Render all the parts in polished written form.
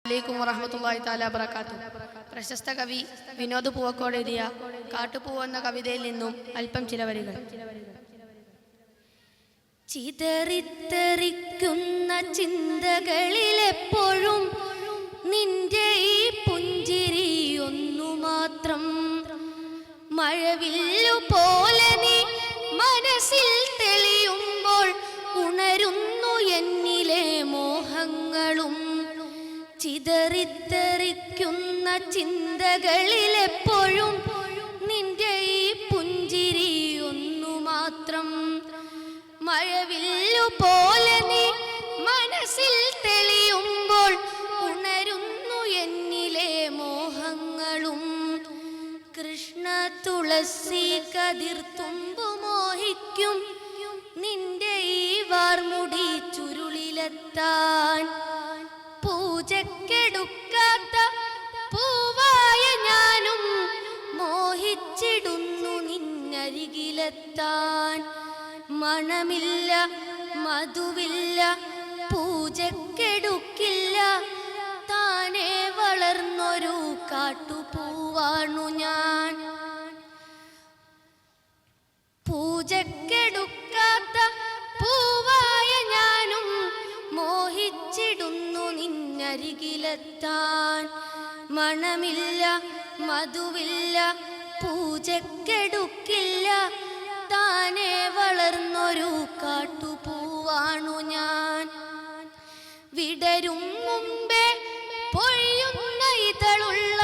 അലൈക്കും വറഹ്മത്തുള്ളാഹി തആല വബറകാതുഹു. പ്രശസ്ത കവി വിനോദ് പൂവക്കോട് എഴുതിയ കാട്ടുപൂവ് എന്ന കവിതയിൽ നിന്നും അല്പം ചില വരികൾ. ചിതറിത്തെറിക്കുന്ന ചിന്തകളിലെപ്പോഴും നിന്റെ ഈ പുഞ്ചിരി ഒന്നു മാത്രം. മഴവില്ലു പോലെ നീ മനസ്സിൽ തെളിയുമ്പോൾ ഉണരുന്നു എന്നിലെ മോഹങ്ങളും. ചിതറിത്തെറിക്കുന്ന ചിന്തകളിലെപ്പോഴും നിന്റെ ഈ പുഞ്ചിരി ഒന്നു മാത്രം. മഴവില്ലു പോലെ നീ മനസ്സിൽ തെളിയുമ്പോൾ ഉണരുന്നു എന്നിലെ മോഹങ്ങളും. കൃഷ്ണ തുളസി കതിർത്തുമ്പു മോഹിക്കും നിന്റെ ഈ വാർമുടി ചുരുളിലെത്താൻ. പൂജക്കെടുക്കാത്ത പൂവായ ഞാനും മോഹിച്ചിടുന്നു നിന്നരികിലെത്താൻ. മണമില്ല മധുവില്ല പൂജക്കെടുക്കില്ല, താനേ വളർന്നൊരു കാട്ടുപൂവാണു ഞാൻ. പൂജക്കെടുക്കാത്ത പൂവായ ഞാനും മോഹിച്ചിടുന്നു നിന്നരികിലെത്താൻ. മണമില്ല മധുവില്ല പൂജക്കെടുക്കില്ല, താനേ വളർന്നൊരു കാട്ടുപൂവാണു ഞാൻ. വിടരും മുമ്പേ പൊഴിയുന്ന ഇതളുള്ള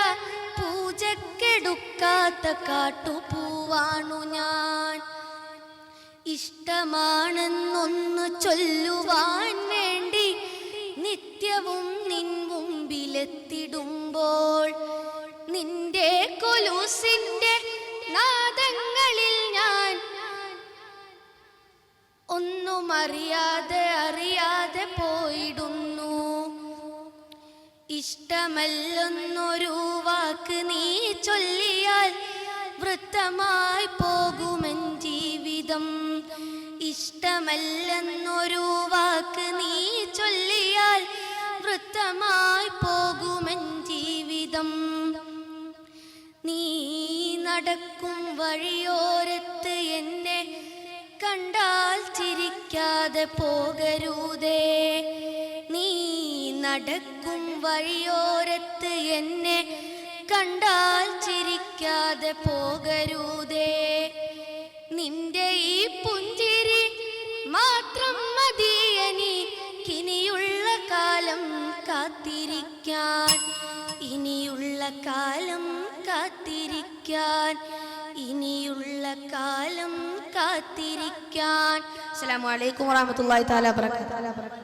പൂജക്കെടുക്കാത്ത കാട്ടുപൂവാണു ഞാൻ. ഇഷ്ടമാണെന്നൊന്നു ചൊല്ലുവാൻ വേണ്ടി നിത്യവും നിൻ മുമ്പിലെത്തിടുമ്പോൾ നിന്റെ കൊലൂസിന്റെ നാദങ്ങളിൽ ഞാൻ ഒന്നും അറിയാതെ പോയിടുന്നു. ഇഷ്ടമല്ലെന്നൊരു വാക്ക് നീ ചൊല്ലിയാൽ വൃത്തമായി പോകുമെൻ ജീവിതം. ഇഷ്ടമല്ലെന്നൊരു വാക്ക് നീ ചൊല്ലിയാൽ വൃത്തമായി പോകുമെൻ ജീവിതം. നീ നടക്കും വഴിയോരത്ത് എന്നെ കണ്ടാൽ ചിരിക്കാതെ പോകരുതേ. നീ നടക്കും വഴിയോരത്ത് എന്നെ കണ്ടാൽ ചിരിക്കാതെ പോകരുതേ. നിന്റെ ഈ പുഞ്ചിരി മാത്രം മതി എനിക്കിനിയുള്ള കാലം കാത്തിരിക്കാൻ. ഇനിയുള്ള കാലം കാത്തിരിക്കാൻ, ഇനിയുള്ള കാലം കാത്തിരിക്കാൻ. അസ്സലാമു അലൈക്കും വറഹ്മത്തുള്ളാഹി തആല വബറകാതുഹു.